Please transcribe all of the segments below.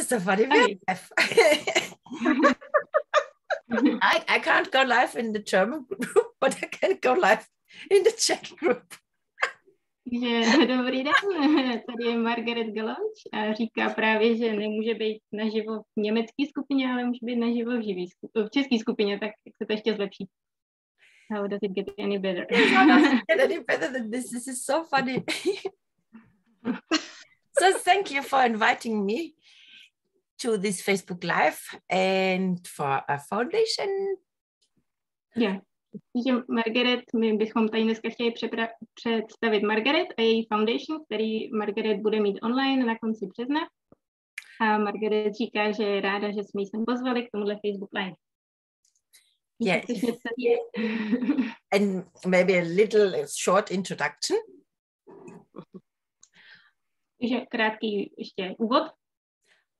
is so funny. Okay. I can't go live in the German group, but I can go live in the Czech group. Dobrý den, tady je Margaret Galoč a říká právě, že nemůže být naživo v německé skupině, ale může být naživo v české skupině, tak jak se to ještě zlepší. How does it get any better? How does it get any better than this? This is so funny. So thank you for inviting me to this Facebook Live and for a foundation. Yeah. Takže Margaret, my bychom tady dneska chtěli představit Margaret a její foundation, který Margaret bude mít online na konci března. A Margaret říká, že je ráda, že jsme ji sem pozvali k tomuhle Facebook Live. Yes. And maybe a little short introduction. Takže krátký ještě úvod.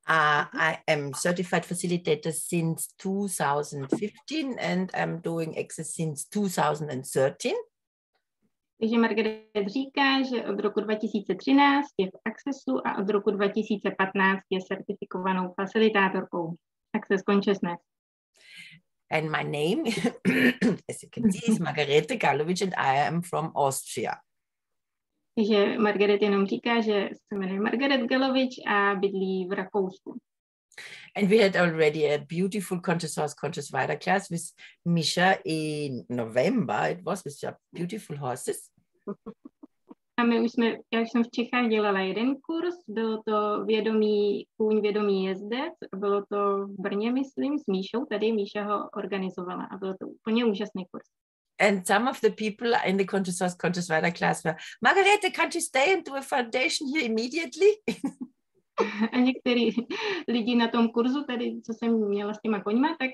I am certified facilitator since 2015 and I'm doing Access since 2013. Takže Margaret říká, že od roku 2013 je v Accessu a od roku 2015 je certifikovanou facilitátorkou Access Consciousness. And my name, as you can see, is Margarete Galovic and I am from Austria. Takže Margaret jenom říká, že se jmenuje Margaret Galovič a bydlí v Rakousku. And we had already a beautiful conscious horse, conscious rider class with Mischa in November. It was with beautiful horses. A já jsem v Čechách dělala jeden kurz, bylo to kůň vědomý jezdec, bylo to v Brně, myslím, s Míšou, tady Míša ho organizovala a bylo to úplně úžasný kurz. And some of the people in the conscious horse, conscious rider class were, Margarete, can't you stay and do a foundation here immediately? A některý lidi na tom kurzu, tady, co jsem měla s těma koňma, tak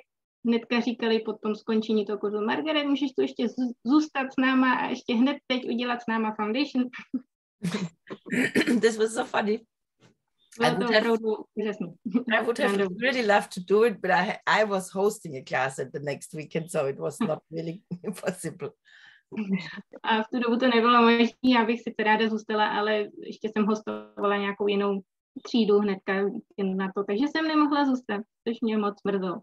hnedka říkali po tom skončení toho kurzu, Margaret, můžeš tu ještě zůstat s náma a ještě hned teď udělat s náma foundation. This was so funny. I would have really loved to do it, but I was hosting a class at the next weekend, so it was not really possible. A v tu dobu to nebylo možné, já bych sice ráda zůstala, ale ještě jsem hostovala nějakou jinou třídu hnedka na to, takže jsem nemohla zůstat, což mě moc mrzelo.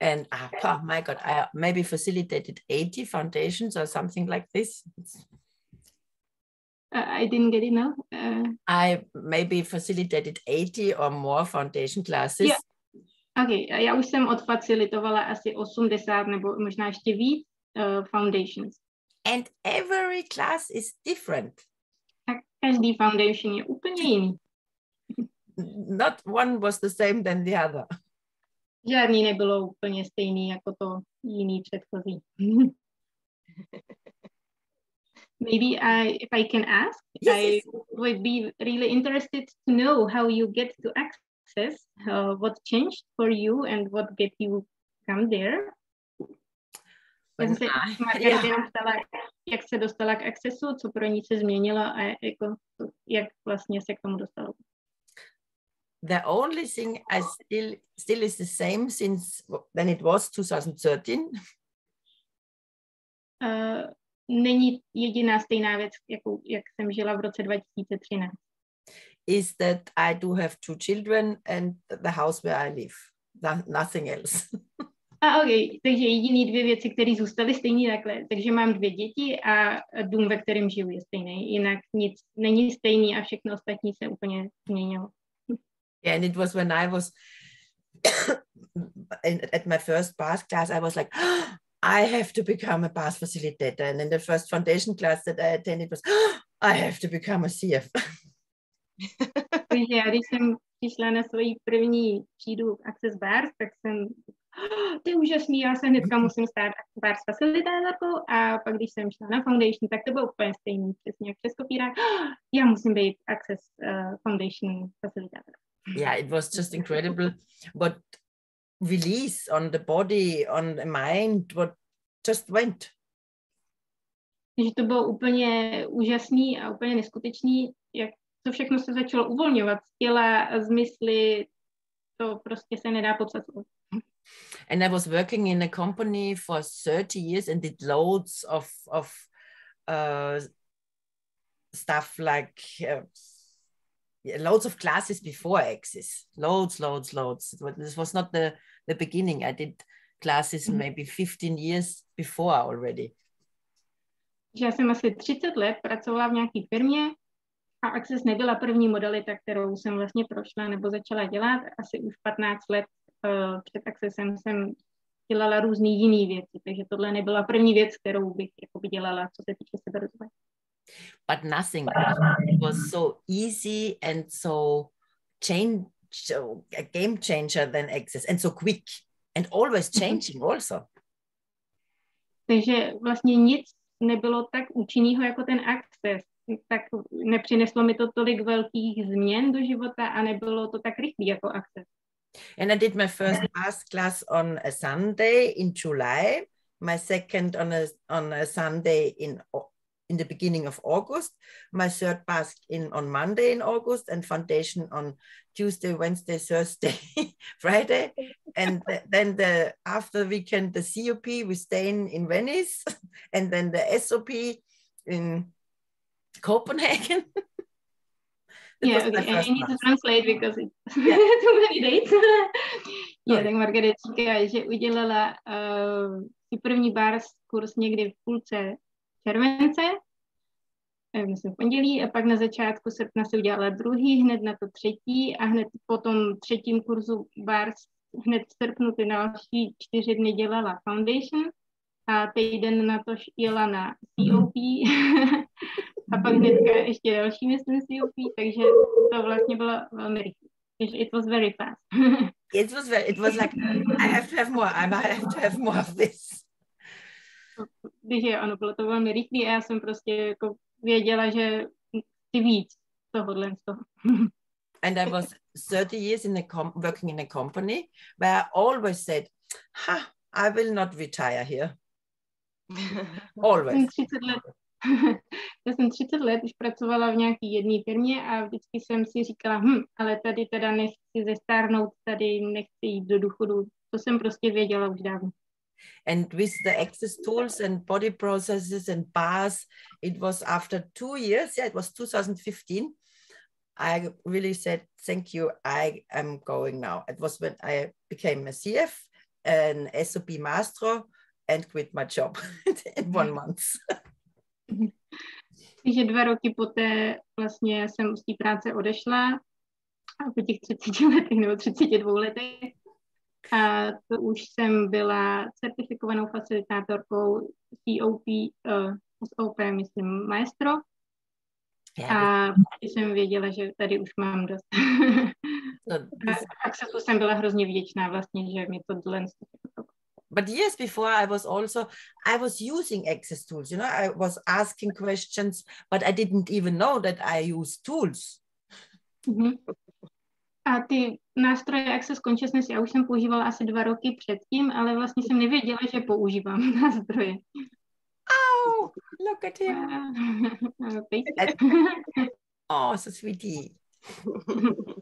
And oh my God, I maybe facilitated 80 foundations or something like this. I didn't get it now. I maybe facilitated 80 or more foundation classes. Yeah. Okay, já už jsem odfacilitovala asi 80 nebo možná ještě víc foundations. And every class is different. A každý foundation je úplně jiný. Not one was the same than the other. Žádný nebylo úplně stejný jako to jiný předchozí. Maybe if I can ask, yes, I would be really interested to know how you get to Access, what changed for you and what get you come there. Já jsem se Margaret jenom ptala, jak se dostala k Accessu, co pro ní se změnilo a jak vlastně se k tomu dostala. The only thing I still is the same since when it was 2013. Není jediná stejná věc, jak jsem žila v roce 2013. Is that I do have 2 children and the house where I live. Nothing else. Okay. Takže jediný 2 věci, které zůstaly stejný takhle. Takže mám 2 děti a dům, ve kterém žiju, je stejný. Jinak nic není stejný a všechno ostatní se úplně změnilo. Yeah, and it was when I was at my first bath class, I was like, I have to become a bath facilitator. And in the first foundation class that I attended was, I have to become a CF. Takže já, když jsem přišla na svoji první třídu Access Bars, tak jsem, to je úžasný, já se hnedka musím stát Bars facilitátorkou a pak když jsem šla na foundation, tak to bylo úplně stejný, přesně jak přes kopírák, já musím být Access Foundation facilitátor. Yeah, it was just incredible what release on the body, on the mind, what just went. Takže to bylo úplně úžasný a úplně neskutečný, jak to všechno se začalo uvolňovat z těla, z mysli, to prostě se nedá popsat. And I was working in a company for 30 years and did loads of stuff like loads of classes before Access. Loads. This was not the beginning. I did classes maybe 15 years before already. Já jsem asi 30 let pracovala v nějaké firmě a Access nebyla první modalita, kterou jsem vlastně prošla nebo začala dělat. Asi už 15 let před Accessem jsem dělala různé jiné věci, takže tohle nebyla první věc, kterou bych jakoby dělala, co se týče seberozvoje. But nothing was so easy and so a game changer than Access and so quick and always changing also. Takže vlastně nic nebylo tak účinného jako ten Access. Tak nepřineslo mi to tolik velkých změn do života a nebylo to tak rychlý jako Access. And I did my first Ask class on a Sunday in July, my second on a Sunday in the beginning of August, my third Ask on Monday in August, and Foundation on Tuesday, Wednesday, Thursday, Friday. And then after the weekend, the COP, we stay in Venice, and then the SOP in Copenhagen. Yeah, okay. I need to translate because it's too many dates. Tak Margaret říká, že udělala si první bars kurz někdy v půlce července, myslím v pondělí, a pak na začátku srpna se udělala druhý, hned na to třetí a hned po tom třetím kurzu bars hned v srpnu ty další 4 dny dělala Foundation a týden na to jela na COP a pak hnedka ještě další, myslím, COP, takže to vlastně bylo velmi rychlé. It was very fast. It was like, I have to have more of this. Takže ano, bylo to velmi rychlé a já jsem prostě jako věděla, že chci víc tohohle z toho. And I was 30 years working in a company where I always said, I will not retire here. Always. Já jsem 30 let už pracovala v nějaké jedné firmě a vždycky jsem si říkala, ale tady teda nechci zestárnout, tady nechci jít do důchodu. To jsem prostě věděla už dávno. And with the access tools and body processes and bars, it was after 2 years, it was 2015, I really said, thank you, I am going now. It was when I became a CF, an SOP master, and quit my job in 1 month. Takže 2 roky poté vlastně jsem z té práce odešla a po těch 30 letech nebo 32 letech. A to už jsem byla certifikovanou facilitátorkou SOP, myslím, maestro. A jsem věděla, že tady už mám dost. Accessu jsem byla hrozně vděčná vlastně, že mi to dlen. But years before I was using access tools, you know, I was asking questions, but I didn't even know that I use tools. A ty nástroje Access Consciousness já už jsem používala asi 2 roky předtím, ale vlastně jsem nevěděla, že používám nástroje. Oh, look at him. Oh, so sweetie.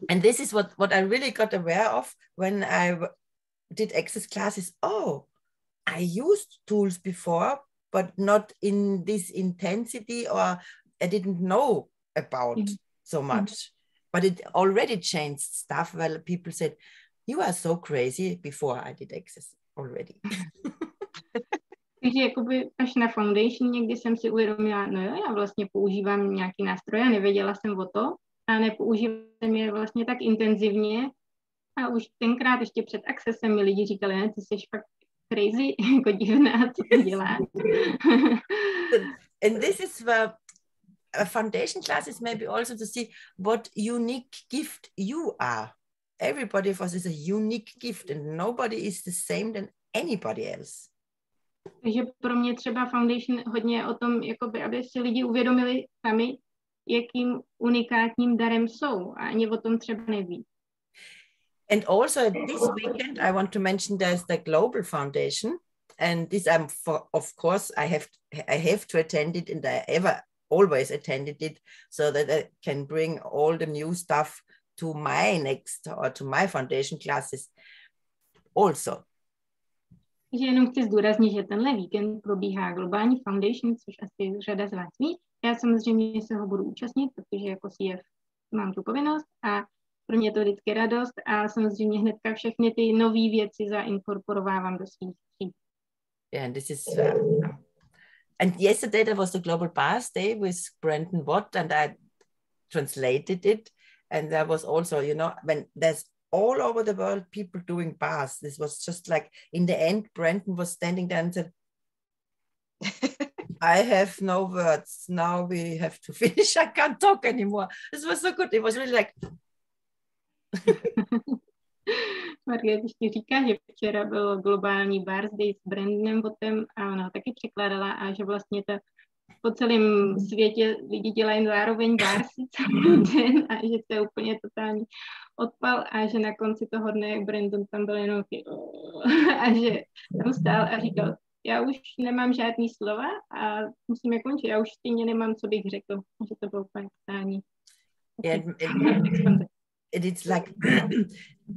And this is what I really got aware of when I did Access classes. Oh, I used tools before, but not in this intensity, or I didn't know about so much. But it already changed stuff. Well, people said, you are so crazy before I did Access already. Takže jakoby až na Foundation někdy jsem si uvědomila, no jo, já vlastně používám nějaký nástroje, nevěděla jsem o to a nepoužívala jsem je vlastně tak intenzivně a už tenkrát ještě před Accessem mi lidi říkali, ne, ty jsi fakt crazy, jako divná, co ty děláš. And this is where a foundation class is maybe also to see what unique gift you are. Everybody of us is a unique gift and nobody is the same than anybody else. Takže pro mě třeba Foundation hodně o tom, jakoby, aby si lidi uvědomili sami, jakým unikátním darem jsou a ani o tom třeba neví. And also this weekend I want to mention there's the Global Foundation and this of course I have to attend it and I always attended it so that I can bring all the new stuff to my next or to my foundation classes also. Takže jenom chci zdůraznit, že tenhle víkend probíhá globální foundation, což asi řada z vás ví. Já samozřejmě se ho budu účastnit, protože jako CF mám tu povinnost a pro mě to vždycky radost a samozřejmě hnedka všechny ty nové věci zainkorporovávám do svých tříd. Yeah, and this is and yesterday there was the Global Pass Day with Brandon Watt, and I translated it, and there was also, you know, when there's all over the world people doing pass, this was just like in the end Brandon was standing there and said, I have no words, now we have to finish, I can't talk anymore. This was so good. It was really like Margaret ještě říká, že včera byl globální Bars Day s Brandonem Wattem a ona ho taky překládala a že vlastně to po celém světě lidi dělají zároveň barsy celý den a že to je úplně totální odpal a že na konci toho dne Brandon tam byl jenom a že tam stál a říkal, já už nemám žádný slova a musím je končit, já už stejně nemám, co bych řekl, že to bylo úplně totální. It's like,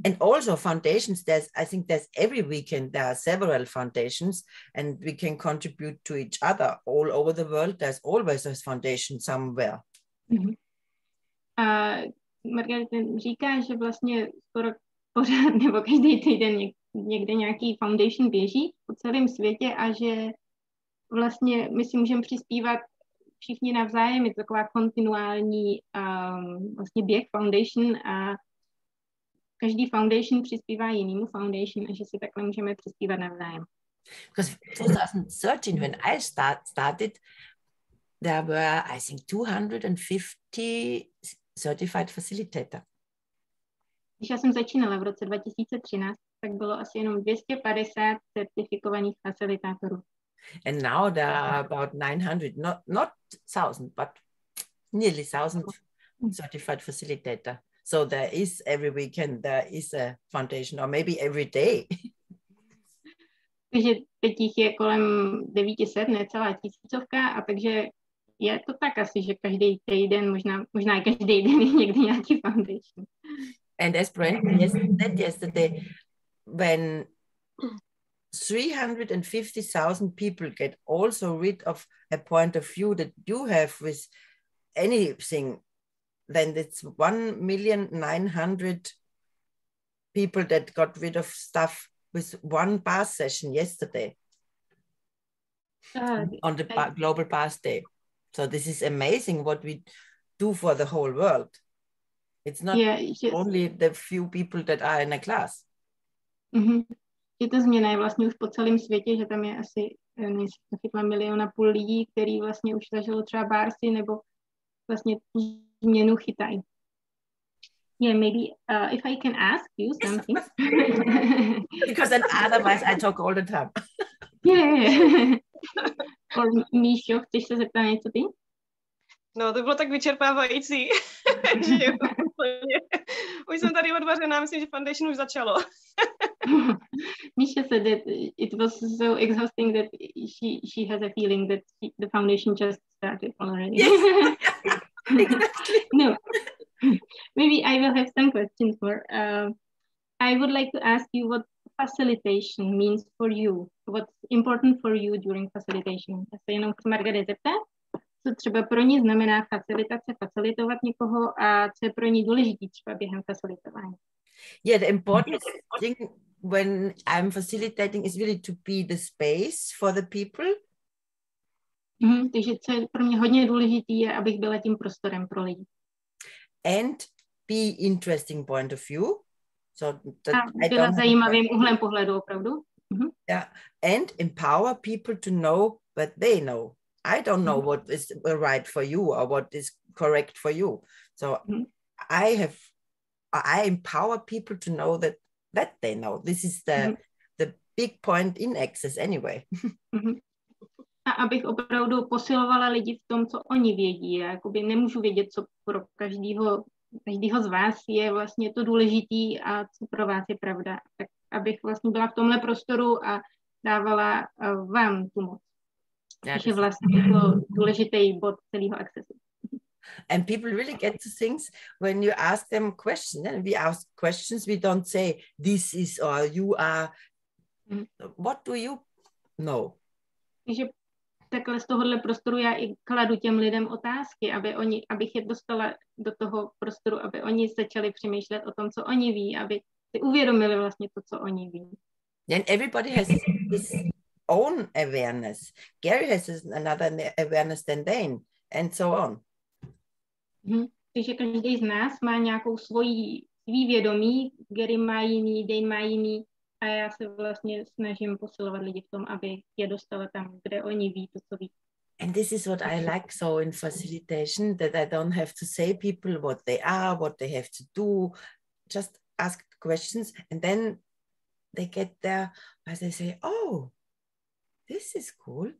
and also foundations, I think there's every weekend, there are several foundations and we can contribute to each other all over the world. There's always a foundation somewhere. Mm-hmm. A Margaret říká, že vlastně skoro pořád nebo každý týden někde nějaký foundation běží po celém světě a že vlastně my si můžeme přispívat všichni navzájem, je to taková kontinuální vlastně běh foundation a každý foundation přispívá jinému foundation a že si takhle můžeme přispívat navzájem. Because 2013, when I started, there were, I think, 250 certified facilitators. Když já jsem začínala v roce 2013, tak bylo asi jenom 250 certifikovaných facilitátorů. And now there are about 900, not 1,000, but nearly 1,000 certified facilitator. So there is every weekend, there is a foundation, or maybe every day. Takže teď jich je kolem 900, necelá tisícovka, a takže je to tak asi, že každý týden, možná i každý den je někdy nějaký foundation. And as Brandon said yesterday, when 350,000 people get also rid of a point of view that you have with anything, then it's 1,900,000 people that got rid of stuff with one pass session yesterday on the Global Pass Day. So this is amazing what we do for the whole world. It's not only the few people that are in a class. Mm-hmm. Že ta změna je vlastně už po celém světě, že tam je asi, nejsem chytla 1,5 milionu lidí, který vlastně už zažilo třeba barsy, nebo vlastně tu změnu chytají. Yeah, maybe if I can ask you something. Because then otherwise I talk all the time. Yeah. Míšo, chceš se zeptat něco ty? No, to bylo tak vyčerpávající, že jo, už jsem tady odvařená, myslím, že foundation už začalo. Mischa said that it was so exhausting that she has a feeling that the foundation just started already. Yes. Exactly. No, maybe I will have some questions more. I would like to ask you what facilitation means for you. What's important for you during facilitation? Já se jenom chci Margaret zeptat, co třeba pro ní znamená facilitace, facilitovat někoho a co je pro ní důležitý třeba během facilitování. Yeah, the important thing when I'm facilitating is really to be the space for the people. Takže co je pro mě hodně důležitý je, abych byla tím prostorem pro lidi. And be interesting point of view. So that a byla zajímavým úhlem pohledu opravdu. Yeah, and empower people to know what they know. I don't know what is right for you or what is correct for you. So I empower people to know that they know. This is the big point in Access anyway. A abych opravdu posilovala lidi v tom, co oni vědí. Já jakoby nemůžu vědět, co pro každýho z vás je vlastně to důležitý a co pro vás je pravda. Tak abych vlastně byla v tomhle prostoru a dávala vám tu moc. Což je vlastně důležitý bod celého Accessu. And people really get to things when you ask them questions. And we ask questions, we don't say this is or you are. What do you know? Takže takhle z tohohle prostoru já i kladu těm lidem otázky, abych je dostala do toho prostoru, aby oni začali přemýšlet o tom, co oni ví, aby si uvědomili vlastně to, co oni ví. And everybody has his own awareness. Gary has another awareness than Dane, and so on. Takže každý z nás má nějakou svý vědomí, Gary má jiný, Dane má jiný, a já se vlastně snažím posilovat lidi v tom, aby je dostala tam, kde oni ví to, co ví. And this is what I like so in facilitation, that I don't have to say people what they are, what they have to do, just ask questions, and then they get there, as they say, oh, this is cool,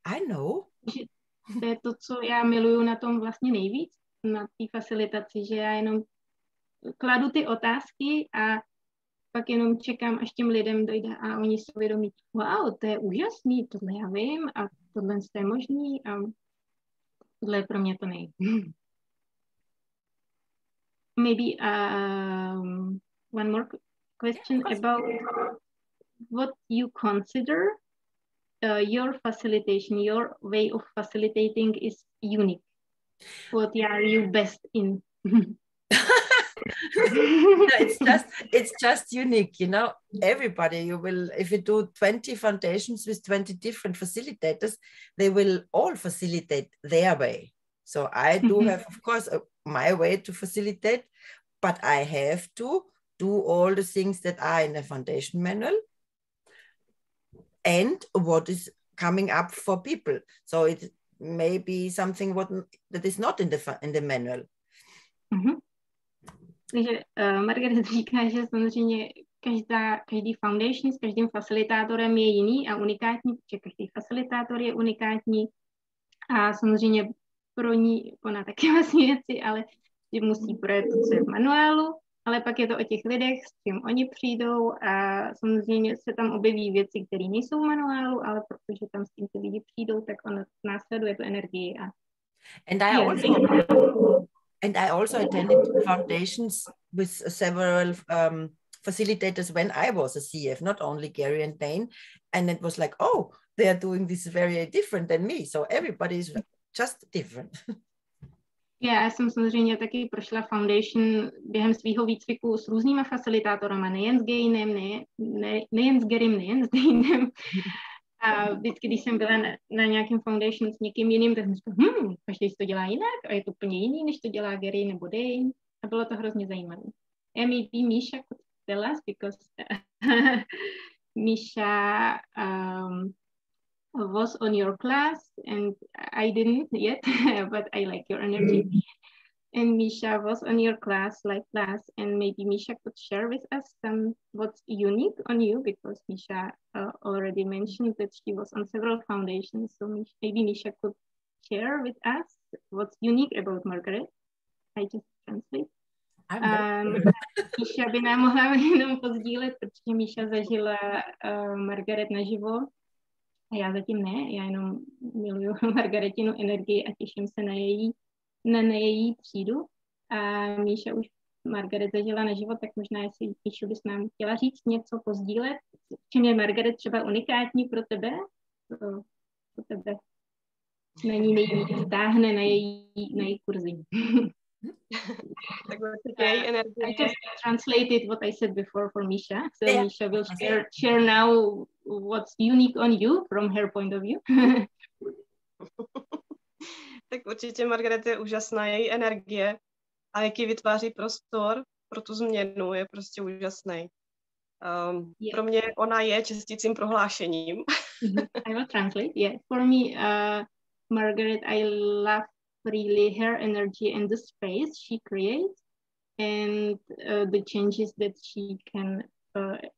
I know. To je to, co já miluju na tom vlastně nejvíc, na té facilitaci, že já jenom kladu ty otázky a pak jenom čekám, až těm lidem dojde a oni si uvědomí, wow, to je úžasný, tohle já vím a tohle je možný a tohle je pro mě to nej. Maybe one more question about what you consider your facilitation, your way of facilitating is unique. What are you best in? No, it's just unique, you know. Everybody, you will, if you do 20 foundations with 20 different facilitators, they will all facilitate their way. So I do have, of course, my way to facilitate, but I have to do all the things that are in the foundation manual and what is coming up for people. So it may be something that is not in the manual. Takže Margaret říká, že samozřejmě každý foundation s každým facilitátorem je jiný a unikátní, protože každý facilitátor je unikátní a samozřejmě pro ní, ona taky vlastně věci, ale že musí projet to, co je v manuálu, ale pak je to o těch lidech, s čím oni přijdou a samozřejmě se tam objeví věci, které nejsou v manuálu, ale protože tam s tím ty lidi přijdou, tak ono následuje tu energii. And I also attended foundations with several facilitators when I was a CF, not only Gary and Dane. And it was like, oh, they are doing this very different than me. So everybody is just different. Já jsem samozřejmě taky prošla foundation během svého výcviku s různýma facilitátorama, nejen s Gainem, nejen s Garym, nejen s Danem. A vždycky, když jsem byla na nějakém foundation s někým jiným, tak jsem říkala, každý to dělá jinak a je to úplně jiný, než to dělá Gary nebo Dane. A bylo to hrozně zajímavé. And maybe Mischa could tell us, because Mischa was on your class and I didn't yet, but I like your energy. And Mischa was on your class, and maybe Mischa could share with us what's unique on you, because Mischa already mentioned that she was on several foundations. So maybe Mischa could share with us what's unique about Margaret. I just translate. Mischa by nám mohla jenom pozdílet, protože Mischa zažila Margaret naživo a já zatím ne. Já jenom miluju Margaretinu energii a těším se na její třídu. A Mischa už Margaret zažila naživo, tak možná, jestli Mischu bys nám chtěla říct něco, pozdílet, čím je Margaret třeba unikátní pro tebe, pro tebe na ní nejvíc táhne na její kurzy. I just translated what I said before for Mischa. So yeah. Mischa will share now what's unique on you from her point of view. Tak určitě Margaret je úžasná, její energie a jaký vytváří prostor pro tu změnu je prostě úžasný. Pro mě ona je čistícím prohlášením. I will translate. Yeah, for me, Margaret, I love really her energy and the space she creates and the changes that she can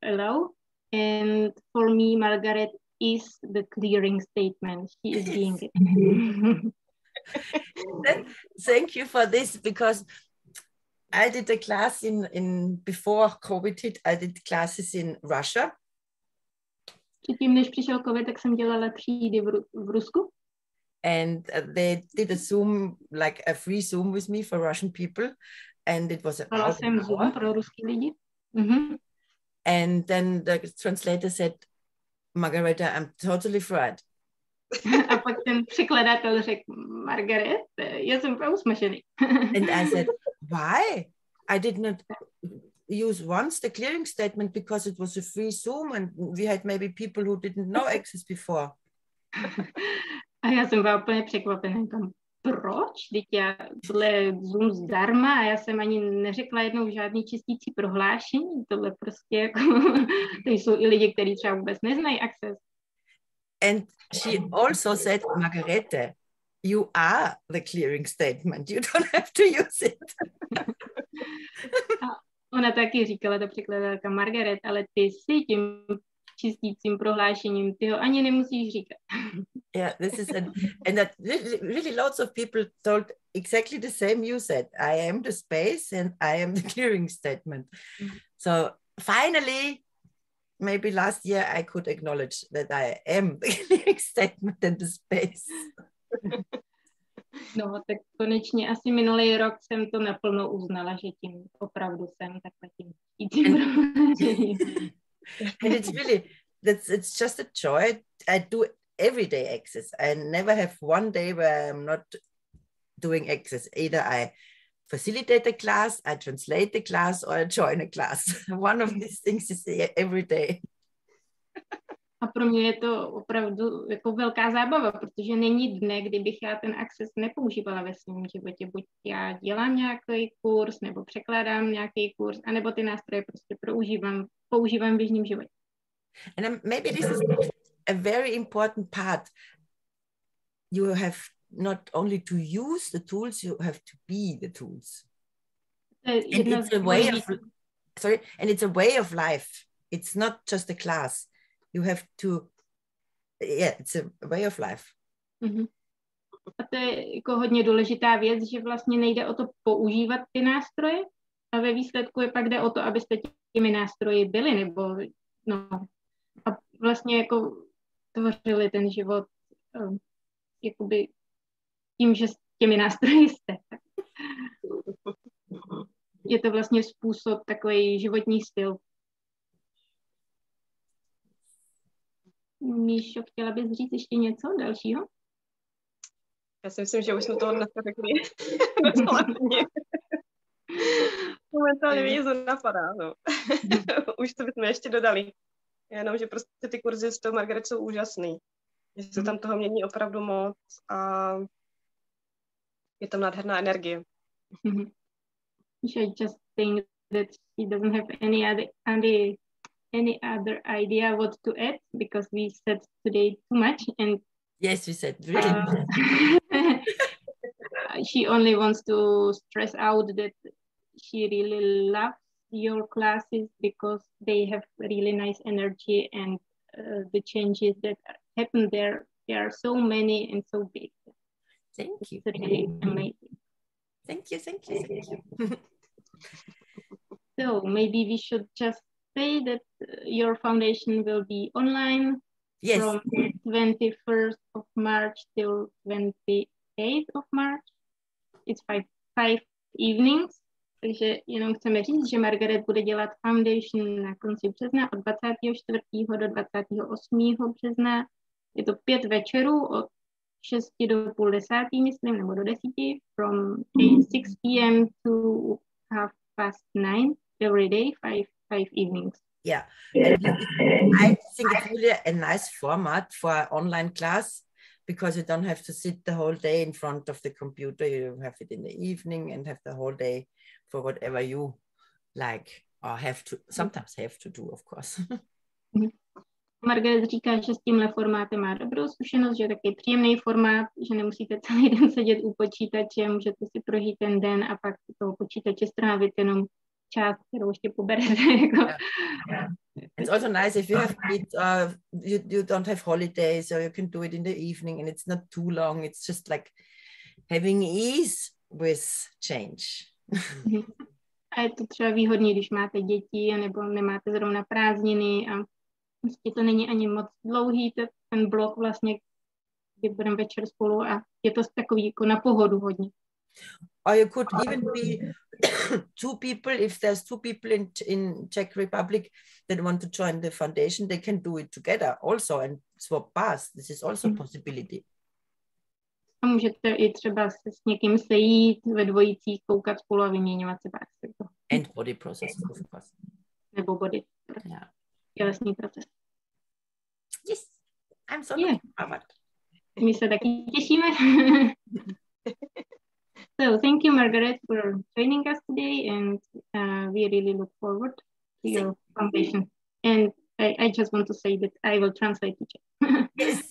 allow. And for me, Margaret is the clearing statement. She is being it. Thank you for this, because I did a class in before COVID hit, I did classes in Russia. Předtím, než přišel COVID, tak jsem dělala třídy v Rusku. And they did a Zoom, like a free Zoom with me for Russian people. And it was about an hour. Pro ruský lidi. And then the translator said, Margareta, I'm totally fried. A pak ten překladatel řekl, Margaret, já jsem úplně usmažený. And I said, why? I did not use once the clearing statement because it was a free Zoom and we had maybe people who didn't know Access before. A já jsem byla úplně překvapená. Proč? Teď já tohle Zoom zdarma a já jsem ani neřekla jednou žádný čistící prohlášení. Tohle prostě jako, to jsou i lidi, kteří třeba vůbec neznají Access. And she also said, Margarete, you are the clearing statement. You don't have to use it. A ona taky říkala, ta překladatelka, Margaret, ale ty jsi tím čistícím prohlášením, ty ho ani nemusíš říkat. Yeah, this is and that really lots of people told exactly the same you said. I am the space and I am the clearing statement. So finally, maybe last year I could acknowledge that I am the clearing statement and the space. No, tak konečně asi minulý rok jsem to naplno uznala, že tím opravdu jsem takhle tím prohlášením. And it's really, it's just a joy. I do everyday Access. I never have one day where I'm not doing Access. Either I facilitate a class, I translate the class, or I join a class. One of these things is every day. A pro mě je to opravdu jako velká zábava, protože není dne, kdybych já ten Access nepoužívala ve svém životě. Buď já dělám nějaký kurz, nebo překládám nějaký kurz, anebo ty nástroje prostě používám v běžném životě. And maybe this is a very important part. You have not only to use the tools, you have to be the tools. And it's a way of, and it's a way of life. It's not just a class. You have to, yeah, it's a way of life. Mm-hmm. A to je jako hodně důležitá věc, že vlastně nejde o to používat ty nástroje, a ve výsledku je pak jde o to, abyste těmi nástroji byli, nebo no, a vlastně jako tvořili ten život jakoby tím, že s těmi nástroji jste. Je to vlastně způsob, takový životní styl. Míšo, chtěla bys říct ještě něco dalšího? Já si myslím, že už jsme toho dneska řekli. Momentálně mi něco napadá. No. Už to bychom ještě dodali. Jenom, že prostě ty kurzy s tou Margaret jsou úžasný. Že se tam toho mění opravdu moc a je tam nádherná energie. I just think that she doesn't have any other idea what to add because we said today too much and yes, we said really. She only wants to stress out that she really loves your classes because they have really nice energy and the changes that happen there, they are so many and so big. Thank you. It's really amazing. Thank you. So maybe we should just say that your foundation will be online from 21st of March till 28th of March. It's five evenings. Takže jenom chceme říct, že Margaret bude dělat foundation na konci března od 24. do 28. března. Je to 5 večerů od 6 do půl 10, myslím, nebo do 10, from 6 p.m. to 9:30 every day, five evenings. Yeah, and I think it's really a nice format for an online class because you don't have to sit the whole day in front of the computer. You have it in the evening and have the whole day for whatever you like or sometimes have to do, of course. Margaret říká, že s tímhle formátem má dobrou zkušenost, že je takový příjemný formát, že nemusíte celý den sedět u počítače, můžete si prožít ten den a pak toho počítače strávit jenom část, kterou ještě poberete. It's also nice if you have kids, you don't have holidays, so you can do it in the evening and it's not too long. It's just like having ease with change. A je to třeba výhodný, když máte děti nebo nemáte zrovna prázdniny a prostě to není ani moc dlouhý, ten blok vlastně, kdy budeme večer spolu a je to takový jako na pohodu hodně. Or you could even be if there's two people in Czech Republic that want to join the foundation, they can do it together also and swap paths. This is also a possibility. A můžete i třeba se s někým sejít ve dvojicích, koukat spolu a vyměňovat se pár. And body process, of course. Nebo body. Yeah. Tělesný proces. Yes, I'm so looking forward. My se taky těšíme. So thank you, Margaret, for joining us today, and we really look forward to your foundation. And I just want to say that I will translate to Czech. Yes.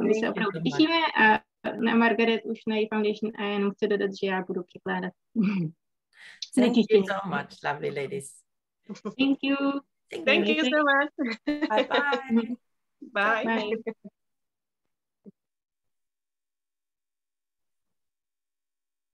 My se opravdu těšíme a na Margaret už na její foundation a jenom chci dodat, že já budu překládat. Thank you so much, lovely ladies. Thank you. Thank you so much. Bye-bye. Bye. Bye.